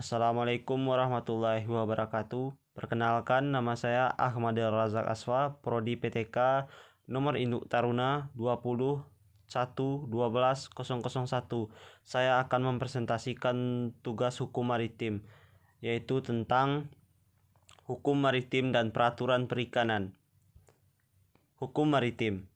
Assalamualaikum warahmatullahi wabarakatuh. Perkenalkan, nama saya Ahmad Razak Aswa, Prodi PTK, nomor induk Taruna 20.1.12.001. Saya akan mempresentasikan tugas hukum maritim, yaitu tentang hukum maritim dan peraturan perikanan. Hukum maritim.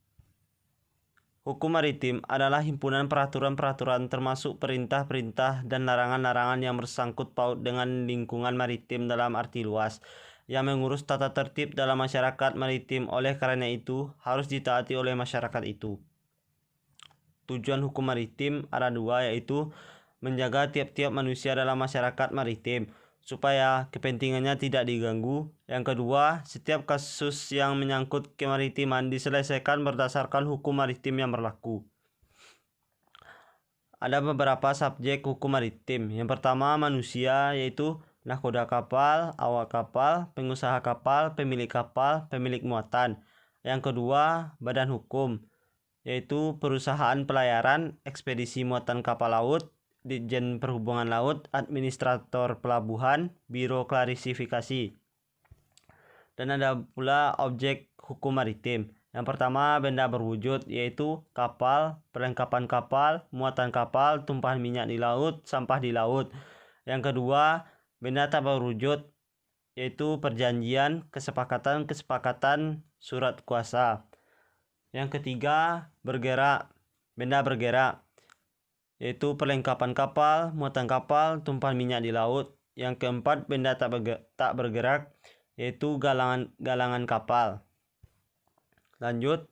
Hukum maritim adalah himpunan peraturan-peraturan termasuk perintah-perintah dan larangan-larangan yang bersangkut paut dengan lingkungan maritim dalam arti luas, yang mengurus tata tertib dalam masyarakat maritim. Oleh karena itu, harus ditaati oleh masyarakat itu. Tujuan hukum maritim ada dua, yaitu menjaga tiap-tiap manusia dalam masyarakat maritim supaya kepentingannya tidak diganggu. Yang kedua, setiap kasus yang menyangkut kemaritiman diselesaikan berdasarkan hukum maritim yang berlaku. Ada beberapa subjek hukum maritim. Yang pertama, manusia, yaitu nahkoda kapal, awak kapal, pengusaha kapal, pemilik muatan. Yang kedua, badan hukum, yaitu perusahaan pelayaran, ekspedisi muatan kapal laut, Ditjen Perhubungan Laut, Administrator Pelabuhan, Biro Klarifikasi. Dan ada pula objek hukum maritim. Yang pertama, benda berwujud, yaitu kapal, perlengkapan kapal, muatan kapal, tumpahan minyak di laut, sampah di laut. Yang kedua, benda tak berwujud, yaitu perjanjian, kesepakatan, surat kuasa. Yang ketiga, bergerak, benda bergerak, yaitu perlengkapan kapal, muatan kapal, tumpahan minyak di laut. Yang keempat, benda tak bergerak, yaitu galangan kapal. Lanjut,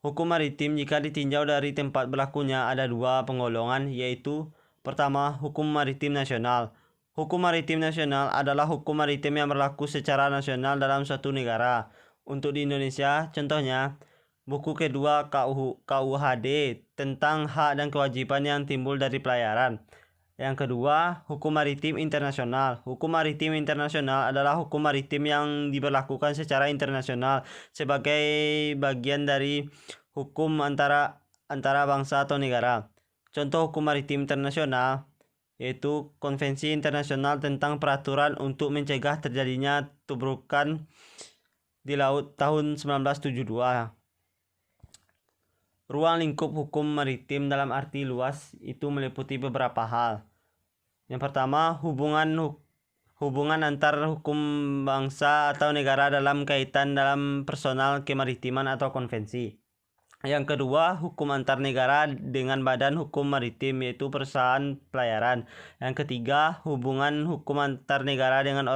hukum maritim jika ditinjau dari tempat berlakunya ada dua penggolongan, yaitu pertama, hukum maritim nasional. Hukum maritim nasional adalah hukum maritim yang berlaku secara nasional dalam suatu negara. Untuk di Indonesia, contohnya, buku kedua KUHD tentang hak dan kewajiban yang timbul dari pelayaran. Yang kedua, hukum maritim internasional. Hukum maritim internasional adalah hukum maritim yang diberlakukan secara internasional sebagai bagian dari hukum antara bangsa atau negara. Contoh hukum maritim internasional yaitu Konvensi Internasional tentang Peraturan untuk Mencegah Terjadinya Tubrukan di Laut tahun 1972. Ruang lingkup hukum maritim dalam arti luas itu meliputi beberapa hal. Yang pertama, hubungan antar hukum bangsa atau negara dalam kaitan dalam personal kemaritiman atau konvensi. Yang kedua, hukum antar negara dengan badan hukum maritim, yaitu perusahaan pelayaran. Yang ketiga, hubungan hukum antar negara dengan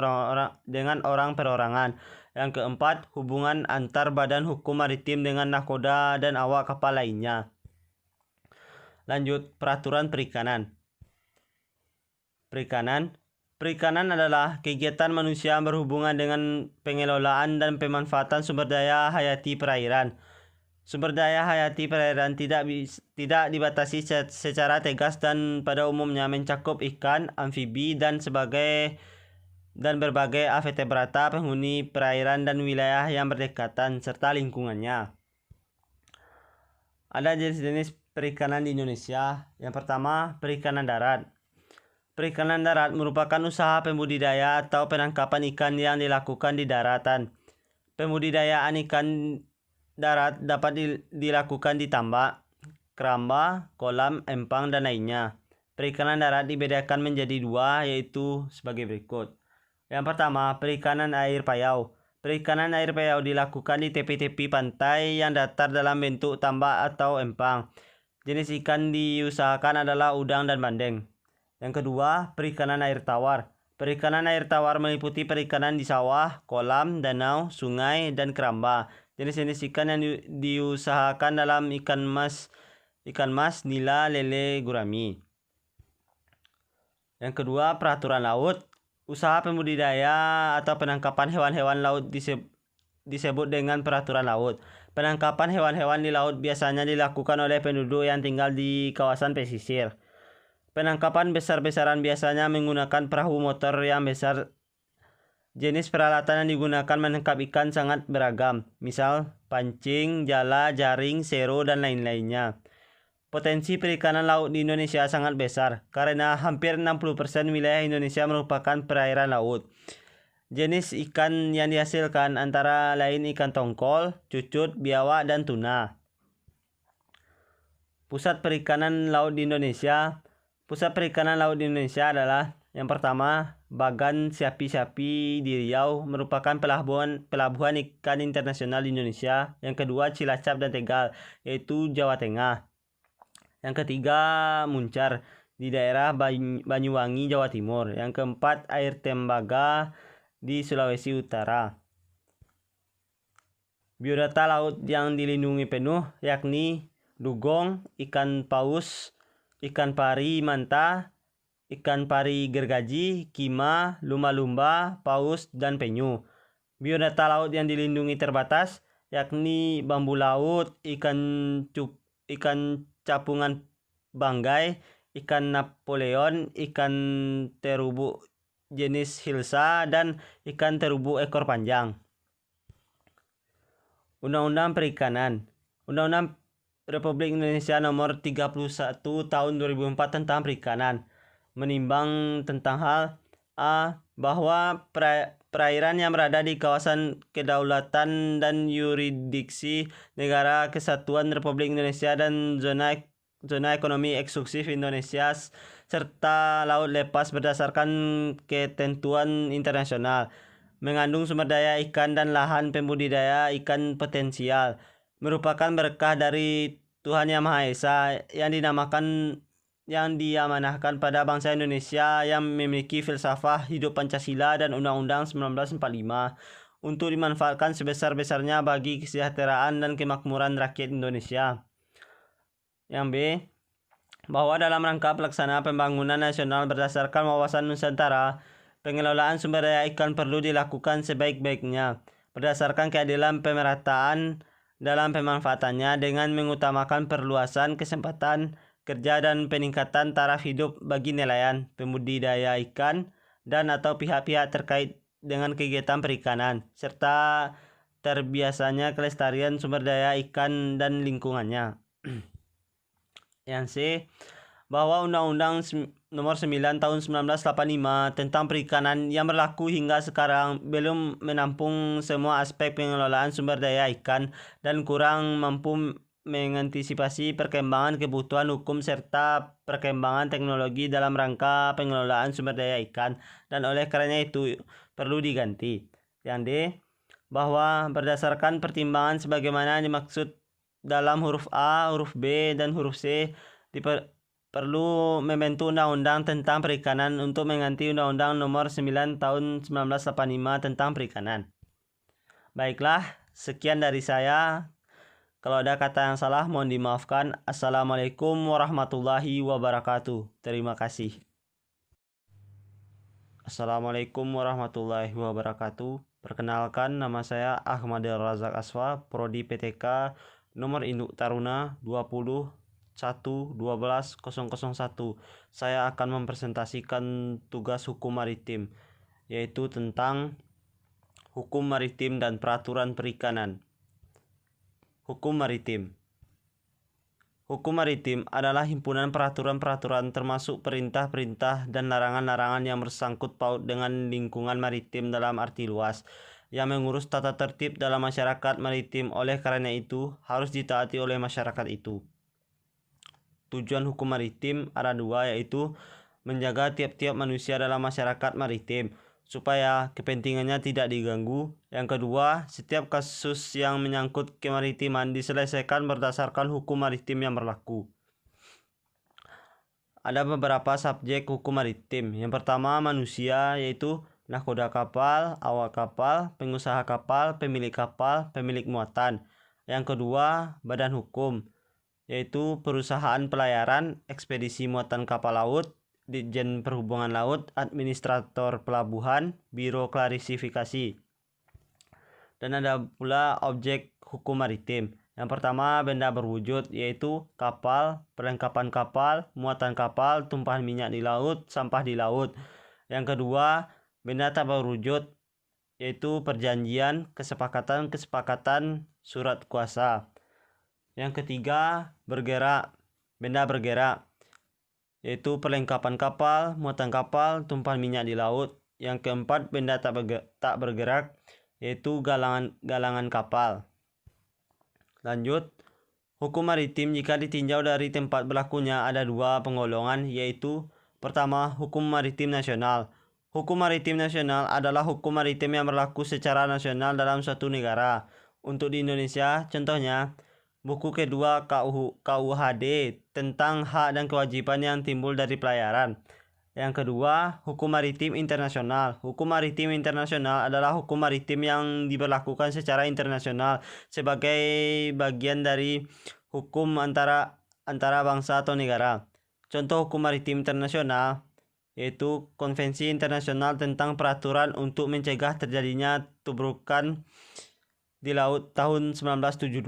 orang perorangan. Yang keempat, hubungan antar badan hukum maritim dengan nahkoda dan awak kapal lainnya. Lanjut, peraturan perikanan. Perikanan adalah kegiatan manusia berhubungan dengan pengelolaan dan pemanfaatan sumber daya hayati perairan. Sumber daya hayati perairan tidak dibatasi secara tegas dan pada umumnya mencakup ikan, amfibi, dan berbagai vertebrata penghuni perairan dan wilayah yang berdekatan serta lingkungannya. Ada jenis-jenis perikanan di Indonesia. Yang pertama, perikanan darat. Perikanan darat merupakan usaha pembudidaya atau penangkapan ikan yang dilakukan di daratan. Pembudidayaan ikan darat dapat dilakukan di tambak, keramba, kolam, empang, dan lainnya. Perikanan darat dibedakan menjadi dua, yaitu sebagai berikut. Yang pertama, perikanan air payau. Perikanan air payau dilakukan di tepi-tepi pantai yang datar dalam bentuk tambak atau empang. Jenis ikan diusahakan adalah udang dan bandeng. Yang kedua, perikanan air tawar. Perikanan air tawar meliputi perikanan di sawah, kolam, danau, sungai, dan keramba. Jenis-jenis ikan yang diusahakan dalam ikan mas, nila, lele, gurami. Yang kedua, peraturan laut. Usaha pembudidaya atau penangkapan hewan-hewan laut disebut dengan peraturan laut. Penangkapan hewan-hewan di laut biasanya dilakukan oleh penduduk yang tinggal di kawasan pesisir. Penangkapan besar-besaran biasanya menggunakan perahu motor yang besar. Jenis peralatan yang digunakan menangkap ikan sangat beragam, misal pancing, jala, jaring, sero, dan lain-lainnya. Potensi perikanan laut di Indonesia sangat besar karena hampir 60% wilayah Indonesia merupakan perairan laut. Jenis ikan yang dihasilkan antara lain ikan tongkol, cucut, biawak, dan tuna. Pusat perikanan laut di Indonesia. Pusat perikanan laut di Indonesia adalah yang pertama, Bagan Siapi-Siapi di Riau merupakan pelabuhan ikan internasional di Indonesia. Yang kedua, Cilacap dan Tegal, yaitu Jawa Tengah. Yang ketiga, Muncar di daerah Banyuwangi, Jawa Timur. Yang keempat, Air Tembaga di Sulawesi Utara. Biodata laut yang dilindungi penuh yakni dugong, ikan paus, ikan pari manta, ikan pari gergaji, kima, lumba-lumba, paus, dan penyu. Biodata laut yang dilindungi terbatas yakni bambu laut, ikan capungan banggai, ikan Napoleon, ikan terubu jenis hilsa, dan ikan terubu ekor panjang. Undang-Undang Perikanan. Undang-Undang Republik Indonesia Nomor 31 Tahun 2004 tentang Perikanan menimbang tentang hal A. Bahwa perairan yang berada di kawasan kedaulatan dan yurisdiksi Negara Kesatuan Republik Indonesia dan zona ekonomi eksklusif Indonesia serta laut lepas berdasarkan ketentuan internasional mengandung sumber daya ikan dan lahan pembudidaya ikan potensial, merupakan berkah dari Tuhan Yang Maha Esa yang diamanahkan pada bangsa Indonesia yang memiliki filsafat hidup Pancasila dan Undang-Undang 1945 untuk dimanfaatkan sebesar-besarnya bagi kesejahteraan dan kemakmuran rakyat Indonesia. Yang B. Bahwa dalam rangka pelaksana pembangunan nasional berdasarkan wawasan Nusantara, pengelolaan sumber daya ikan perlu dilakukan sebaik-baiknya berdasarkan keadilan pemerataan dalam pemanfaatannya dengan mengutamakan perluasan kesempatan kerja dan peningkatan taraf hidup bagi nelayan, pembudidaya ikan, dan atau pihak-pihak terkait dengan kegiatan perikanan, serta terbiasanya kelestarian sumber daya ikan dan lingkungannya. Yang C. Bahwa Undang-Undang Nomor 9 Tahun 1985 tentang Perikanan yang berlaku hingga sekarang belum menampung semua aspek pengelolaan sumber daya ikan dan kurang mampu mengantisipasi perkembangan kebutuhan hukum serta perkembangan teknologi dalam rangka pengelolaan sumber daya ikan dan oleh karena itu perlu diganti. Yang D. Bahwa berdasarkan pertimbangan sebagaimana dimaksud dalam huruf A, huruf B, dan huruf C perlu membentuk undang-undang tentang perikanan untuk mengganti Undang-Undang Nomor 9 Tahun 1985 tentang perikanan. Baiklah, sekian dari saya. Kalau ada kata yang salah mohon dimaafkan. Assalamualaikum warahmatullahi wabarakatuh. Terima kasih. Assalamualaikum warahmatullahi wabarakatuh. Perkenalkan, nama saya Ahmad Razak Aswa, Prodi PTK, nomor induk Taruna 20.1.12.001. Saya akan mempresentasikan tugas hukum maritim, yaitu tentang hukum maritim dan peraturan perikanan. Hukum maritim. Hukum maritim adalah himpunan peraturan-peraturan termasuk perintah-perintah dan larangan-larangan yang bersangkut paut dengan lingkungan maritim dalam arti luas, yang mengurus tata tertib dalam masyarakat maritim. Oleh karena itu, harus ditaati oleh masyarakat itu. Tujuan hukum maritim ada dua, yaitu menjaga tiap-tiap manusia dalam masyarakat maritim supaya kepentingannya tidak diganggu. Yang kedua, setiap kasus yang menyangkut kemaritiman diselesaikan berdasarkan hukum maritim yang berlaku. Ada beberapa subjek hukum maritim. Yang pertama, manusia, yaitu nahkoda kapal, awak kapal, pengusaha kapal, pemilik muatan. Yang kedua, badan hukum, yaitu perusahaan pelayaran, ekspedisi muatan kapal laut, Ditjen Perhubungan Laut, Administrator Pelabuhan, Biro Klasifikasi. Dan ada pula objek hukum maritim. Yang pertama, benda berwujud, yaitu kapal, perlengkapan kapal, muatan kapal, tumpahan minyak di laut, sampah di laut. Yang kedua, benda tak berwujud, yaitu perjanjian, kesepakatan, surat kuasa. Yang ketiga, bergerak, benda bergerak, yaitu perlengkapan kapal, muatan kapal, tumpahan minyak di laut. Yang keempat, benda tak bergerak, yaitu galangan kapal. Lanjut, hukum maritim jika ditinjau dari tempat berlakunya ada dua penggolongan, yaitu pertama, hukum maritim nasional. Hukum maritim nasional adalah hukum maritim yang berlaku secara nasional dalam suatu negara. Untuk di Indonesia, contohnya, buku kedua KUHD tentang hak dan kewajiban yang timbul dari pelayaran. Yang kedua, hukum maritim internasional. Hukum maritim internasional adalah hukum maritim yang diberlakukan secara internasional sebagai bagian dari hukum antara bangsa atau negara. Contoh hukum maritim internasional yaitu Konvensi Internasional tentang Peraturan untuk Mencegah Terjadinya Tubrukan di Laut tahun 1972.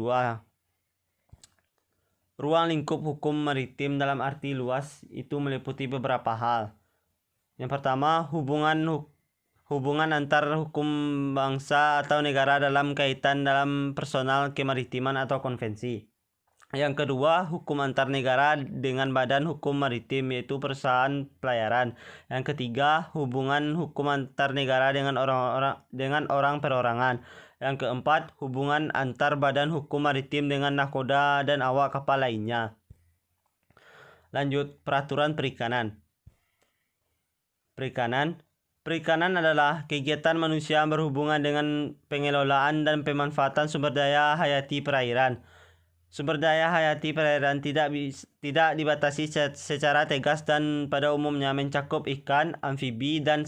Ruang lingkup hukum maritim dalam arti luas itu meliputi beberapa hal. Yang pertama, hubungan antar hukum bangsa atau negara dalam kaitan dalam personal kemaritiman atau konvensi. Yang kedua, hukum antar negara dengan badan hukum maritim yaitu perusahaan pelayaran. Yang ketiga, hubungan hukum antar negara dengan orang perorangan. Yang keempat, hubungan antar badan hukum maritim dengan nahkoda dan awak kapal lainnya. Lanjut, peraturan perikanan. Perikanan adalah kegiatan manusia berhubungan dengan pengelolaan dan pemanfaatan sumber daya hayati perairan. Sumber daya hayati perairan tidak dibatasi secara tegas dan pada umumnya mencakup ikan, amfibi, dan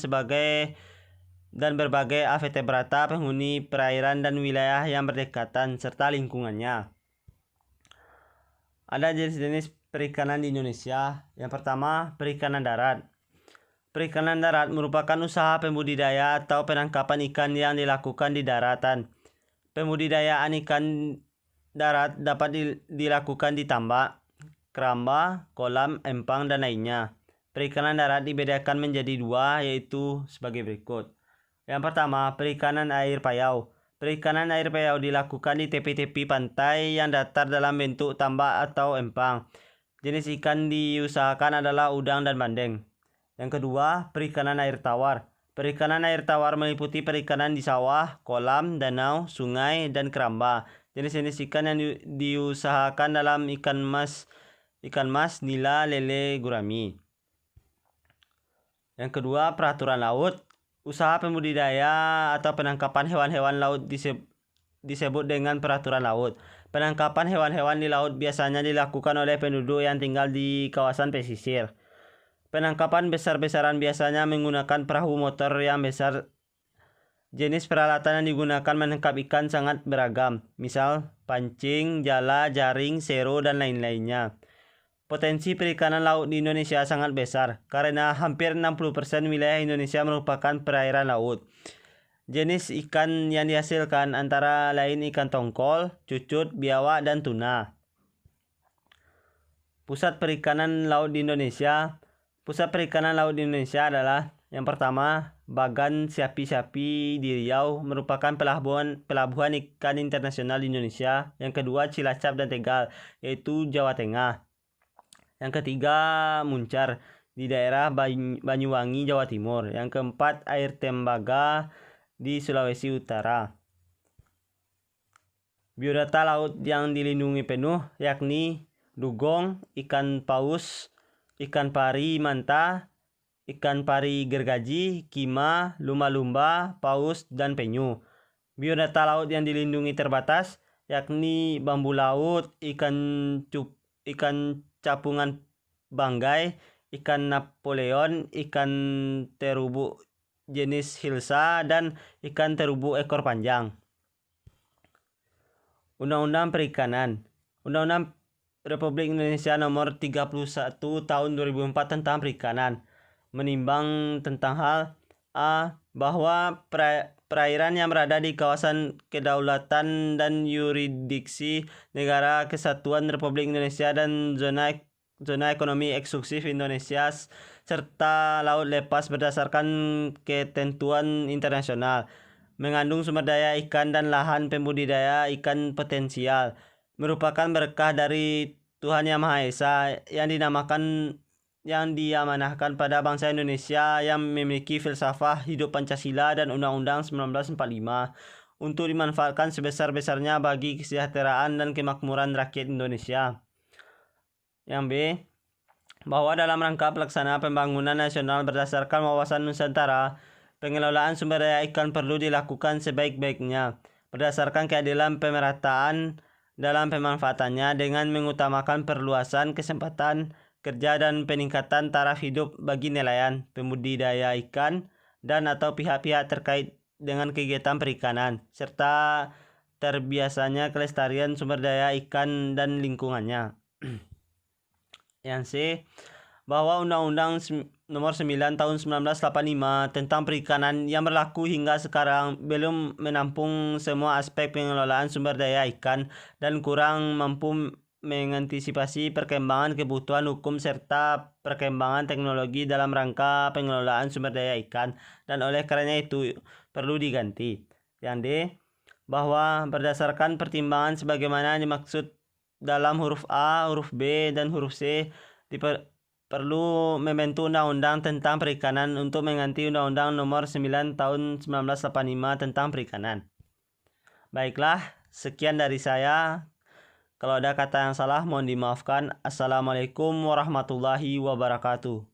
berbagai vertebrata penghuni perairan dan wilayah yang berdekatan serta lingkungannya. Ada jenis-jenis perikanan di Indonesia. Yang pertama, perikanan darat. Perikanan darat merupakan usaha pembudidaya atau penangkapan ikan yang dilakukan di daratan. Pembudidayaan ikan darat dapat dilakukan di tambak, keramba, kolam, empang, dan lainnya. Perikanan darat dibedakan menjadi dua, yaitu sebagai berikut. Yang pertama, perikanan air payau. Perikanan air payau dilakukan di tepi-tepi pantai yang datar dalam bentuk tambak atau empang. Jenis ikan diusahakan adalah udang dan bandeng. Yang kedua, perikanan air tawar. Perikanan air tawar meliputi perikanan di sawah, kolam, danau, sungai, dan keramba. Jenis-jenis ikan yang diusahakan dalam ikan mas, nila, lele, gurami. Yang kedua, peraturan laut. Usaha pembudidaya atau penangkapan hewan-hewan laut disebut dengan peraturan laut. Penangkapan hewan-hewan di laut biasanya dilakukan oleh penduduk yang tinggal di kawasan pesisir. Penangkapan besar-besaran biasanya menggunakan perahu motor yang besar. Jenis peralatan yang digunakan menangkap ikan sangat beragam, misal pancing, jala, jaring, sero, dan lain-lainnya. Potensi perikanan laut di Indonesia sangat besar, karena hampir 60% wilayah Indonesia merupakan perairan laut. Jenis ikan yang dihasilkan antara lain ikan tongkol, cucut, biawak, dan tuna. Pusat perikanan laut di Indonesia. Pusat perikanan laut di Indonesia adalah yang pertama, Bagan Siapi-Siapi di Riau merupakan pelabuhan ikan internasional di Indonesia. Yang kedua, Cilacap dan Tegal, yaitu Jawa Tengah. Yang ketiga, Muncar di daerah Banyuwangi, Jawa Timur. Yang keempat, Air Tembaga di Sulawesi Utara. Biodata laut yang dilindungi penuh yakni dugong, ikan paus, ikan pari manta, ikan pari gergaji, kima, lumba-lumba, paus, dan penyu. Biodata laut yang dilindungi terbatas yakni bambu laut, ikan capungan banggai, ikan Napoleon, ikan terubu jenis hilsa, dan ikan terubu ekor panjang. Undang-Undang Perikanan. Undang-Undang Republik Indonesia Nomor 31 Tahun 2004 tentang Perikanan menimbang tentang hal A. Bahwa perairan yang berada di kawasan kedaulatan dan yurisdiksi Negara Kesatuan Republik Indonesia dan zona ekonomi eksklusif Indonesia serta laut lepas berdasarkan ketentuan internasional mengandung sumber daya ikan dan lahan pembudidaya ikan potensial, merupakan berkah dari Tuhan Yang Maha Esa yang diamanahkan pada bangsa Indonesia yang memiliki filsafat hidup Pancasila dan Undang-Undang 1945 untuk dimanfaatkan sebesar-besarnya bagi kesejahteraan dan kemakmuran rakyat Indonesia. Yang B, bahwa dalam rangka pelaksanaan pembangunan nasional berdasarkan wawasan Nusantara, pengelolaan sumber daya ikan perlu dilakukan sebaik-baiknya berdasarkan keadilan pemerataan dalam pemanfaatannya dengan mengutamakan perluasan kesempatan kerja dan peningkatan taraf hidup bagi nelayan, pembudidaya ikan, dan atau pihak-pihak terkait dengan kegiatan perikanan, serta terbiasanya kelestarian sumber daya ikan dan lingkungannya. Yang C, bahwa Undang-Undang Nomor 9 Tahun 1985 tentang perikanan yang berlaku hingga sekarang belum menampung semua aspek pengelolaan sumber daya ikan dan kurang mampu mengantisipasi perkembangan kebutuhan hukum serta perkembangan teknologi dalam rangka pengelolaan sumber daya ikan, dan oleh karena itu perlu diganti. Yang D, bahwa berdasarkan pertimbangan sebagaimana dimaksud dalam huruf A, huruf B, dan huruf C, perlu membentuk undang-undang tentang perikanan untuk mengganti Undang-Undang Nomor 9 Tahun 1985 tentang perikanan. Baiklah, sekian dari saya. Kalau ada kata yang salah mohon dimaafkan. Assalamualaikum warahmatullahi wabarakatuh.